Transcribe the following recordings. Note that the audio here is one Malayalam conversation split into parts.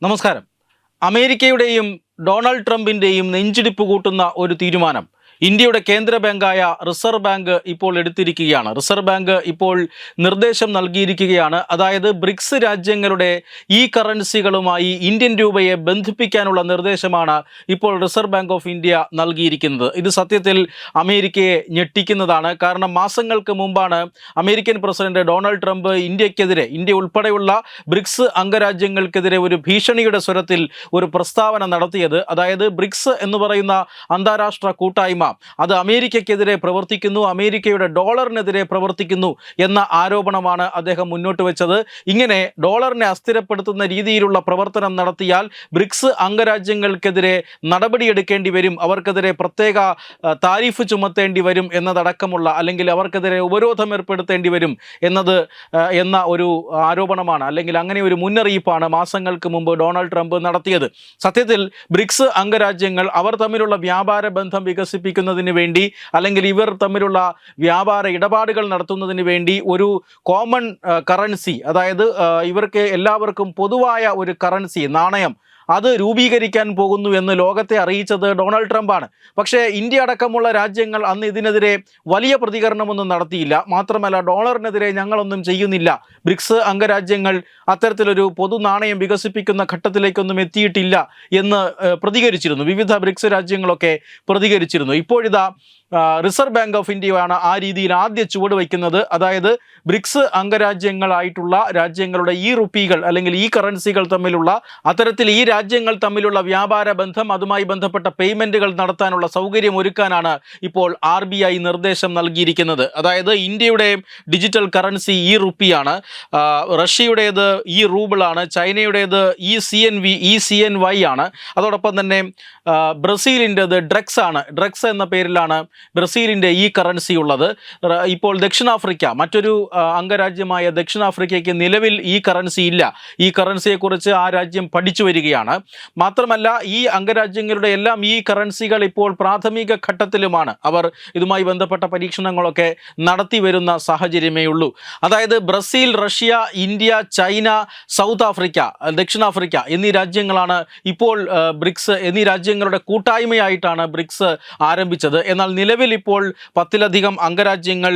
നമസ്കാരം. അമേരിക്കയുടെയും ഡൊണാൾഡ് ട്രംപിൻ്റെയും നെഞ്ചിടിപ്പ് കൂട്ടുന്ന ഒരു തീരുമാനം ഇന്ത്യയുടെ കേന്ദ്ര ബാങ്കായ റിസർവ് ബാങ്ക് ഇപ്പോൾ എടുത്തിരിക്കുകയാണ്. റിസർവ് ബാങ്ക് ഇപ്പോൾ നിർദ്ദേശം നൽകിയിരിക്കുകയാണ്. അതായത് ബ്രിക്സ് രാജ്യങ്ങളുടെ ഈ കറൻസികളുമായി ഇന്ത്യൻ രൂപയെ ബന്ധിപ്പിക്കാനുള്ള നിർദ്ദേശമാണ് ഇപ്പോൾ റിസർവ് ബാങ്ക് ഓഫ് ഇന്ത്യ നൽകിയിരിക്കുന്നത്. ഇത് സത്യത്തിൽ അമേരിക്കയെ ഞെട്ടിക്കുന്നതാണ്. കാരണം മാസങ്ങൾക്ക് മുമ്പാണ് American president Donald Trump India ഉൾപ്പെടെയുള്ള ബ്രിക്സ് അംഗരാജ്യങ്ങൾക്കെതിരെ ഒരു ഭീഷണിയുടെ സ്വരത്തിൽ ഒരു പ്രസ്താവന നടത്തിയത്. അതായത് ബ്രിക്സ് എന്ന് പറയുന്ന അന്താരാഷ്ട്ര കൂട്ടായ്മ അത് അമേരിക്കയ്ക്കെതിരെ പ്രവർത്തിക്കുന്നു, അമേരിക്കയുടെ ഡോളറിനെതിരെ പ്രവർത്തിക്കുന്നു എന്ന ആരോപണമാണ് അദ്ദേഹം മുന്നോട്ട് വെച്ചത്. ഇങ്ങനെ ഡോളറിനെ അസ്ഥിരപ്പെടുത്തുന്ന രീതിയിലുള്ള പ്രവർത്തനം നടത്തിയാൽ ബ്രിക്സ് അംഗരാജ്യങ്ങൾക്കെതിരെ നടപടിയെടുക്കേണ്ടി വരും, അവർക്കെതിരെ പ്രത്യേക താരിഫ് ചുമത്തേണ്ടി വരും എന്നതടക്കമുള്ള, അല്ലെങ്കിൽ അവർക്കെതിരെ ഉപരോധം ഏർപ്പെടുത്തേണ്ടി വരും എന്ന ഒരു ആരോപണമാണ്, അല്ലെങ്കിൽ അങ്ങനെ ഒരു മുന്നറിയിപ്പാണ് മാസങ്ങൾക്ക് മുമ്പ് ഡൊണാൾഡ് ട്രംപ് നടത്തിയത്. സത്യത്തിൽ ബ്രിക്സ് അംഗരാജ്യങ്ങൾ അവർ തമ്മിലുള്ള വ്യാപാര ബന്ധം വികസിപ്പിക്കുന്നതിന് വേണ്ടി, അല്ലെങ്കിൽ ഇവർ തമ്മിലുള്ള വ്യാപാര ഇടപാടുകൾ നടത്തുന്നതിന് വേണ്ടി ഒരു കോമൺ കറൻസി, അതായത് ഇവർക്ക് എല്ലാവർക്കും പൊതുവായ ഒരു കറൻസി, നാണയം, അത് രൂപീകരിക്കാൻ പോകുന്നു എന്ന് ലോകത്തെ അറിയിച്ചത് ഡൊണാൾഡ് ട്രംപാണ്. പക്ഷേ ഇന്ത്യ അടക്കമുള്ള രാജ്യങ്ങൾ അന്ന് ഇതിനെതിരെ വലിയ പ്രതികരണമൊന്നും നടത്തിയില്ല. മാത്രമല്ല, ഡോളറിനെതിരെ ഞങ്ങളൊന്നും ചെയ്യുന്നില്ല, ബ്രിക്സ് അംഗരാജ്യങ്ങൾ അത്തരത്തിലൊരു പൊതു നാണയം വികസിപ്പിക്കുന്ന ഘട്ടത്തിലേക്കൊന്നും എത്തിയിട്ടില്ല എന്ന് പ്രതികരിച്ചിരുന്നു. വിവിധ ബ്രിക്സ് രാജ്യങ്ങളൊക്കെ പ്രതികരിച്ചിരുന്നു. ഇപ്പോഴിതാ റിസർവ് ബാങ്ക് ഓഫ് ഇന്ത്യയാണ് ആ രീതിയിൽ ആദ്യ ചുവട് വയ്ക്കുന്നത്. അതായത് ബ്രിക്സ് അംഗരാജ്യങ്ങളായിട്ടുള്ള രാജ്യങ്ങളുടെ ഈ റുപ്പികൾ അല്ലെങ്കിൽ ഈ കറൻസികൾ തമ്മിലുള്ള, അത്തരത്തിൽ ഈ രാജ്യങ്ങൾ തമ്മിലുള്ള വ്യാപാര ബന്ധം, അതുമായി ബന്ധപ്പെട്ട പേയ്മെൻറ്റുകൾ നടത്താനുള്ള സൗകര്യം ഒരുക്കാനാണ് ഇപ്പോൾ RBI നിർദ്ദേശം നൽകിയിരിക്കുന്നത്. അതായത് ഇന്ത്യയുടെ ഡിജിറ്റൽ കറൻസി ഈ റുപ്പിയാണ്, റഷ്യയുടേത് ഈ റൂബിളാണ്, ചൈനയുടേത് ഈ CNY ആണ്, അതോടൊപ്പം തന്നെ ബ്രസീലിൻ്റെത് ഡ്രക്സ് ആണ്. ഡ്രക്സ് എന്ന പേരിലാണ് ബ്രസീലിൻ്റെ ഈ കറൻസി ഉള്ളത്. ഇപ്പോൾ ദക്ഷിണാഫ്രിക്ക, മറ്റൊരു അംഗരാജ്യമായ ദക്ഷിണാഫ്രിക്കയ്ക്ക് നിലവിൽ ഈ കറൻസി ഇല്ല. ഈ കറൻസിയെക്കുറിച്ച് ആ രാജ്യം പഠിച്ചു വരികയാണ്. മാത്രമല്ല, ഈ അംഗരാജ്യങ്ങളുടെ എല്ലാം ഈ കറൻസികൾ ഇപ്പോൾ പ്രാഥമിക ഘട്ടത്തിലുമാണ്. അവർ ഇതുമായി ബന്ധപ്പെട്ട പരീക്ഷണങ്ങളൊക്കെ നടത്തി വരുന്ന സാഹചര്യമേ ഉള്ളൂ. അതായത് Brazil, Russia, India, China, south Africa, ദക്ഷിണാഫ്രിക്ക എന്നീ രാജ്യങ്ങളാണ് ഇപ്പോൾ ബ്രിക്സ് എന്നീ രാജ്യങ്ങളുടെ കൂട്ടായ്മയായിട്ടാണ് ബ്രിക്സ് ആരംഭിച്ചത്. എന്നാൽ നിലവിൽ ഇപ്പോൾ 10-ലധികം അംഗരാജ്യങ്ങൾ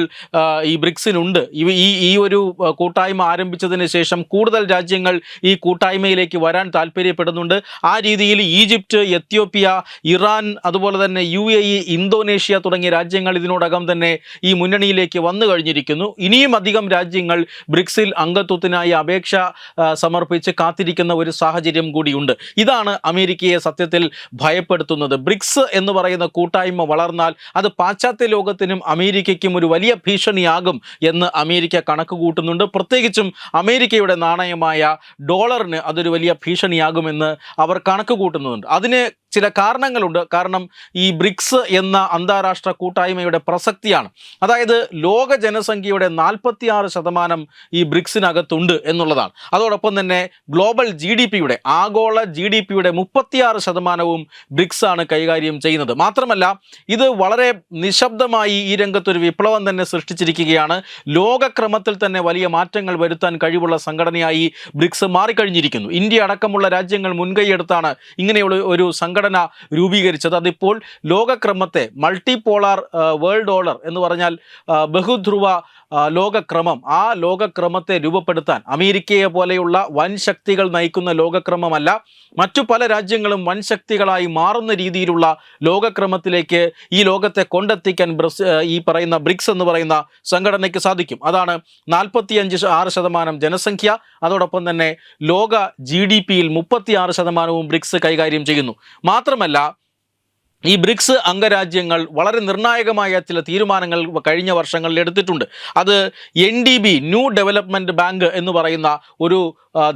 ഈ ബ്രിക്സിനുണ്ട്. ഈ ഒരു കൂട്ടായ്മ ആരംഭിച്ചതിന് ശേഷം കൂടുതൽ രാജ്യങ്ങൾ ഈ കൂട്ടായ്മയിലേക്ക് വരാൻ താല്പര്യപ്പെടുന്നുണ്ട്. ആ രീതിയിൽ ഈജിപ്റ്റ്, എത്യോപ്യ, ഇറാൻ, അതുപോലെ തന്നെ UAE, ഇന്തോനേഷ്യ തുടങ്ങിയ രാജ്യങ്ങൾ ഇതിനോടകം തന്നെ ഈ മുന്നണിയിലേക്ക് വന്നു കഴിഞ്ഞിരിക്കുന്നു. ഇനിയും അധികം രാജ്യങ്ങൾ ബ്രിക്സിൽ അംഗത്വത്തിനായി അപേക്ഷ സമർപ്പിച്ച് കാത്തിരിക്കുന്ന ഒരു സാഹചര്യം കൂടിയുണ്ട്. ഇതാണ് അമേരിക്കയെ സത്യത്തിൽ ഭയപ്പെടുത്തുന്നത്. ബ്രിക്സ് എന്ന് പറയുന്ന കൂട്ടായ്മ വളർന്നാൽ അത് പാശ്ചാത്യ ലോകത്തിനും അമേരിക്കയ്ക്കും ഒരു വലിയ ഭീഷണിയാകും എന്ന് അമേരിക്ക കണക്ക് കൂട്ടുന്നുണ്ട്. പ്രത്യേകിച്ചും അമേരിക്കയുടെ നാണയമായ ഡോളറിന് അതൊരു വലിയ ഭീഷണിയാകുമെന്ന് അവർ കണക്ക് കൂട്ടുന്നുണ്ട്. അതിന് ചില കാരണങ്ങളുണ്ട്. കാരണം ഈ ബ്രിക്സ് എന്ന അന്താരാഷ്ട്ര കൂട്ടായ്മയുടെ പ്രസക്തിയാണ്. അതായത് ലോക ജനസംഖ്യയുടെ 46% ഈ ബ്രിക്സിനകത്തുണ്ട് എന്നുള്ളതാണ്. അതോടൊപ്പം തന്നെ ഗ്ലോബൽ GDPയുടെ, ആഗോള GDPയുടെ 36% ബ്രിക്സ് ആണ് കൈകാര്യം ചെയ്യുന്നത്. മാത്രമല്ല, ഇത് വളരെ നിശബ്ദമായി ഈ രംഗത്തൊരു വിപ്ലവം തന്നെ സൃഷ്ടിച്ചിരിക്കുകയാണ്. ലോകക്രമത്തിൽ തന്നെ വലിയ മാറ്റങ്ങൾ വരുത്താൻ കഴിവുള്ള സംഘടനയായി ബ്രിക്സ് മാറിക്കഴിഞ്ഞിരിക്കുന്നു. ഇന്ത്യ അടക്കമുള്ള രാജ്യങ്ങൾ മുൻകൈയെടുത്താണ് ഇങ്ങനെയുള്ള ഒരു സംഘടന രൂപീകരിച്ചത്. അതിപ്പോൾ ലോകക്രമത്തെ, മൾട്ടിപോളാർ വേൾഡ് ഓർഡർ എന്ന് പറഞ്ഞാൽ ബഹുധ്രുവ ലോകക്രമം, ആ ലോകക്രമത്തെ രൂപപ്പെടുത്താൻ അമേരിക്കയെ പോലെയുള്ള വൻ ശക്തികൾ നയിക്കുന്ന ലോകക്രമമല്ല, മറ്റു പല രാജ്യങ്ങളും വൻ ശക്തികളായി മാറുന്ന രീതിയിലുള്ള ലോകക്രമത്തിലേക്ക് ഈ ലോകത്തെ കൊണ്ടെത്തിക്കാൻ ഈ പറയുന്ന ബ്രിക്സ് എന്ന് പറയുന്ന സംഘടനയ്ക്ക് സാധിക്കും. അതാണ് 46% ജനസംഖ്യ, അതോടൊപ്പം തന്നെ ലോക GDPയിൽ 36% ബ്രിക്സ് കൈകാര്യം ചെയ്യുന്നു. മാത്രമല്ല, ഈ ബ്രിക്സ് അംഗരാജ്യങ്ങൾ വളരെ നിർണായകമായ ചില തീരുമാനങ്ങൾ കഴിഞ്ഞ വർഷങ്ങളിൽ എടുത്തിട്ടുണ്ട്. അത് NDB, ന്യൂ ഡെവലപ്മെൻറ്റ് ബാങ്ക് എന്ന് പറയുന്ന ഒരു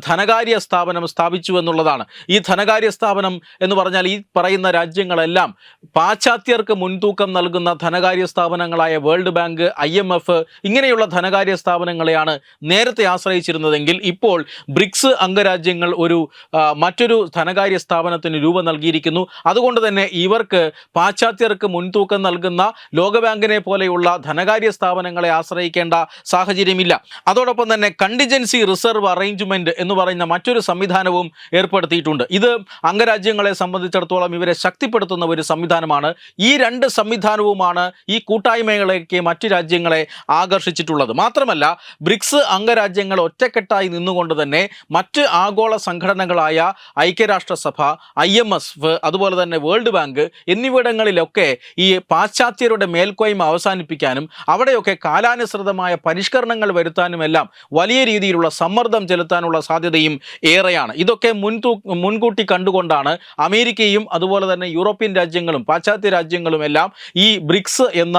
ധനകാര്യ സ്ഥാപനം സ്ഥാപിച്ചു എന്നുള്ളതാണ്. ഈ ധനകാര്യ സ്ഥാപനം എന്ന് പറഞ്ഞാൽ ഈ പറയുന്ന രാജ്യങ്ങളെല്ലാം പാശ്ചാത്യർക്ക് മുൻതൂക്കം നൽകുന്ന ധനകാര്യ സ്ഥാപനങ്ങളായ വേൾഡ് ബാങ്ക്, IMF ഇങ്ങനെയുള്ള ധനകാര്യ സ്ഥാപനങ്ങളെയാണ് നേരത്തെ ആശ്രയിച്ചിരുന്നതെങ്കിൽ ഇപ്പോൾ ബ്രിക്സ് അംഗരാജ്യങ്ങൾ മറ്റൊരു ധനകാര്യ സ്ഥാപനത്തിന് രൂപം നൽകിയിരിക്കുന്നു. അതുകൊണ്ട് തന്നെ ഇവർക്ക് അവർക്ക് പാശ്ചാത്യർക്ക് മുൻതൂക്കം നൽകുന്ന ലോകബാങ്കിനെ പോലെയുള്ള ധനകാര്യ സ്ഥാപനങ്ങളെ ആശ്രയിക്കേണ്ട സാഹചര്യമില്ല. അതോടൊപ്പം തന്നെ കണ്ടിജൻസി റിസർവ് അറേഞ്ച്മെന്റ് എന്ന് പറയുന്ന മറ്റൊരു സംവിധാനവും ഏർപ്പെടുത്തിയിട്ടുണ്ട്. ഇത് അംഗരാജ്യങ്ങളെ സംബന്ധിച്ചിടത്തോളം ഇവരെ ശക്തിപ്പെടുത്തുന്ന ഒരു സംവിധാനമാണ്. ഈ രണ്ട് സംവിധാനവുമാണ് ഈ കൂട്ടായ്മകളിലേക്ക് മറ്റു രാജ്യങ്ങളെ ആകർഷിച്ചിട്ടുള്ളത്. മാത്രമല്ല, ബ്രിക്സ് അംഗരാജ്യങ്ങൾ ഒറ്റക്കെട്ടായി നിന്നുകൊണ്ട് തന്നെ മറ്റ് ആഗോള സംഘടനകളായ ഐക്യരാഷ്ട്രസഭ, IMF, അതുപോലെ തന്നെ വേൾഡ് ബാങ്ക് എന്നിവിടങ്ങളിലൊക്കെ ഈ പാശ്ചാത്യരുടെ മേൽക്കോയ്മ അവസാനിപ്പിക്കാനും അവിടെയൊക്കെ കാലാനുസൃതമായ പരിഷ്കരണങ്ങൾ വരുത്താനുമെല്ലാം വലിയ രീതിയിലുള്ള സമ്മർദ്ദം ചെലുത്താനുള്ള സാധ്യതയും ഏറെയാണ്. ഇതൊക്കെ മുൻകൂട്ടി കണ്ടുകൊണ്ടാണ് അമേരിക്കയും അതുപോലെ തന്നെ യൂറോപ്യൻ രാജ്യങ്ങളും പാശ്ചാത്യ രാജ്യങ്ങളും എല്ലാം ഈ ബ്രിക്സ് എന്ന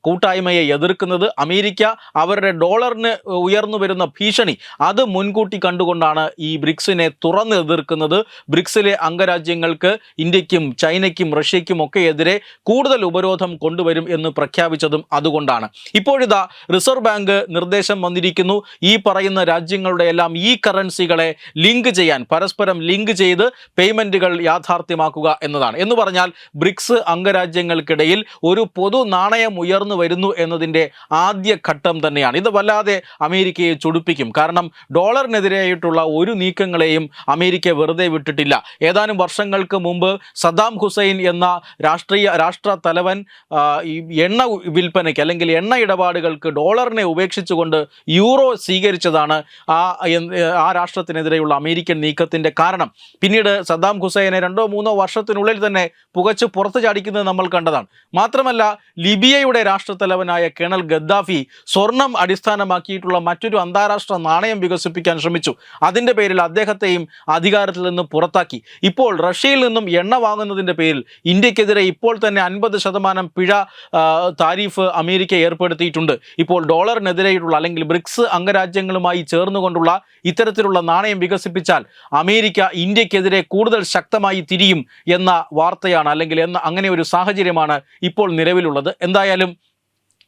കൂട്ടായ്മയെ എതിർക്കുന്നത്. അമേരിക്ക അവരുടെ ഡോളറിന് ഉയർന്നു വരുന്ന ഭീഷണി അത് മുൻകൂട്ടി കണ്ടുകൊണ്ടാണ് ഈ ബ്രിക്സിനെ തുറന്ന് എതിർക്കുന്നത്. ബ്രിക്സിലെ അംഗരാജ്യങ്ങൾക്ക് ഇന്ത്യക്കും ചൈനയ്ക്കും റഷ്യയ്ക്കും ഒക്കെ എതിരെ കൂടുതൽ ഉപരോധം കൊണ്ടുവരും എന്ന് പ്രഖ്യാപിച്ചതും അതുകൊണ്ടാണ്. ഇപ്പോഴിതാ റിസർവ് ബാങ്ക് നിർദ്ദേശം വന്നിരിക്കുന്നു. ഈ പറയുന്ന രാജ്യങ്ങളുടെ എല്ലാം ഈ കറൻസികളെ ലിങ്ക് ചെയ്യാൻ, പരസ്പരം ലിങ്ക് ചെയ്ത് പേയ്മെൻറ്റുകൾ യാഥാർത്ഥ്യമാക്കുക എന്നതാണ്. എന്ന് പറഞ്ഞാൽ ബ്രിക്സ് അംഗരാജ്യങ്ങൾക്കിടയിൽ ഒരു പൊതു നാണയം ഉയർന്നു വരുന്നു എന്നതിൻ്റെ ആദ്യ ഘട്ടം തന്നെയാണ്. ഇത് വല്ലാതെ അമേരിക്കയെ ചൊടിപ്പിക്കും. കാരണം ഡോളറിനെതിരായിട്ടുള്ള ഒരു നീക്കങ്ങളെയും അമേരിക്ക വെറുതെ വിട്ടിട്ടില്ല. ഏതാനും വർഷങ്ങൾക്ക് മുമ്പ് സദ്ദാം ഹുസൈൻ എന്ന രാഷ്ട്ര തലവൻ ഈ എണ്ണ വിൽപ്പനയ്ക്ക് അല്ലെങ്കിൽ എണ്ണ ഇടപാടുകൾക്ക് ഡോളറിനെ ഉപേക്ഷിച്ചുകൊണ്ട് യൂറോ സ്വീകരിച്ചതാണ് ആ രാഷ്ട്രത്തിനെതിരെയുള്ള അമേരിക്കൻ നീക്കത്തിൻ്റെ കാരണം. പിന്നീട് സദ്ദാം ഹുസൈനെ 2-3 വർഷത്തിനുള്ളിൽ തന്നെ പുകച്ച് പുറത്തു ചാടിക്കുന്നത് നമ്മൾ കണ്ടതാണ്. മാത്രമല്ല, ലിബിയയുടെ രാഷ്ട്രത്തലവനായ കേണൽ ഗദ്ദാഫി സ്വർണം അടിസ്ഥാനമാക്കിയിട്ടുള്ള മറ്റൊരു അന്താരാഷ്ട്ര നാണയം വികസിപ്പിക്കാൻ ശ്രമിച്ചു. അതിൻ്റെ പേരിൽ അദ്ദേഹത്തെയും അധികാരത്തിൽ നിന്ന് പുറത്താക്കി. ഇപ്പോൾ റഷ്യയിൽ നിന്നും എണ്ണ വാങ്ങുന്നതിൻ്റെ പേരിൽ ഇന്ത്യക്കെതിരെ ഇപ്പോൾ തന്നെ 50% പിഴ താരിഫ് അമേരിക്ക ഏർപ്പെടുത്തിയിട്ടുണ്ട്. ഇപ്പോൾ ഡോളറിനെതിരെയുള്ള അല്ലെങ്കിൽ ബ്രിക്സ് അംഗരാജ്യങ്ങളുമായി ചേർന്നുകൊണ്ടുള്ള ഇത്തരത്തിലുള്ള നാണയം വികസിപ്പിച്ചാൽ അമേരിക്ക ഇന്ത്യക്കെതിരെ കൂടുതൽ ശക്തമായി തിരിയും എന്ന വാർത്തയാണ്, അല്ലെങ്കിൽ അങ്ങനെ ഒരു സാഹചര്യമാണ് ഇപ്പോൾ നിലവിലുള്ളത്. എന്തായാലും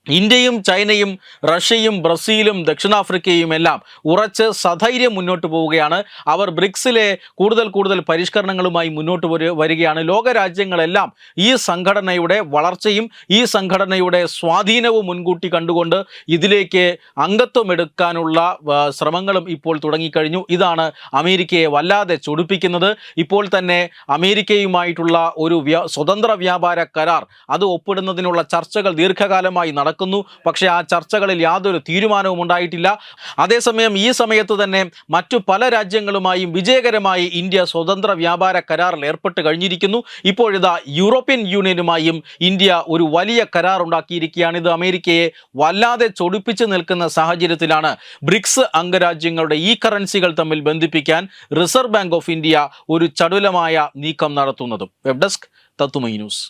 ഇന്ത്യയും ചൈനയും റഷ്യയും ബ്രസീലും ദക്ഷിണാഫ്രിക്കയും എല്ലാം ഉറച്ച് സധൈര്യം മുന്നോട്ട് പോവുകയാണ്. അവർ ബ്രിക്സിലെ കൂടുതൽ പരിഷ്കരണങ്ങളുമായി മുന്നോട്ട് വരികയാണ്. ലോകരാജ്യങ്ങളെല്ലാം ഈ സംഘടനയുടെ വളർച്ചയും ഈ സംഘടനയുടെ സ്വാധീനവും മുൻകൂട്ടി കണ്ടുകൊണ്ട് ഇതിലേക്ക് അംഗത്വം എടുക്കാനുള്ള ശ്രമങ്ങളും ഇപ്പോൾ തുടങ്ങിക്കഴിഞ്ഞു. ഇതാണ് അമേരിക്കയെ വല്ലാതെ ചൊടിപ്പിക്കുന്നത്. ഇപ്പോൾ തന്നെ അമേരിക്കയുമായിട്ടുള്ള ഒരു സ്വതന്ത്ര വ്യാപാര കരാർ അത് ഒപ്പിടുന്നതിനുള്ള ചർച്ചകൾ ദീർഘകാലമായി നടക്കുന്നു. പക്ഷേ ആ ചർച്ചകളിൽ യാതൊരു തീരുമാനവും ഉണ്ടായിട്ടില്ല. അതേസമയം ഈ സമയത്ത് തന്നെ മറ്റു പല രാജ്യങ്ങളുമായും വിജയകരമായി ഇന്ത്യ സ്വതന്ത്ര വ്യാപാര കരാറിൽ ഏർപ്പെട്ട് കഴിഞ്ഞിരിക്കുന്നു. ഇപ്പോഴിതാ യൂറോപ്യൻ യൂണിയനുമായും ഇന്ത്യ ഒരു വലിയ കരാർ ഉണ്ടാക്കിയിരിക്കുകയാണ്. ഇത് അമേരിക്കയെ വല്ലാതെ ചൊടിപ്പിച്ച് നിൽക്കുന്ന സാഹചര്യത്തിലാണ് ബ്രിക്സ് അംഗരാജ്യങ്ങളുടെ ഈ കറൻസികൾ തമ്മിൽ ബന്ധിപ്പിക്കാൻ റിസർവ് ബാങ്ക് ഓഫ് ഇന്ത്യ ഒരു ചടുലമായ നീക്കം നടത്തുന്നതും. വെബ് ഡെസ്ക് തത്തുമൈ ന്യൂസ്.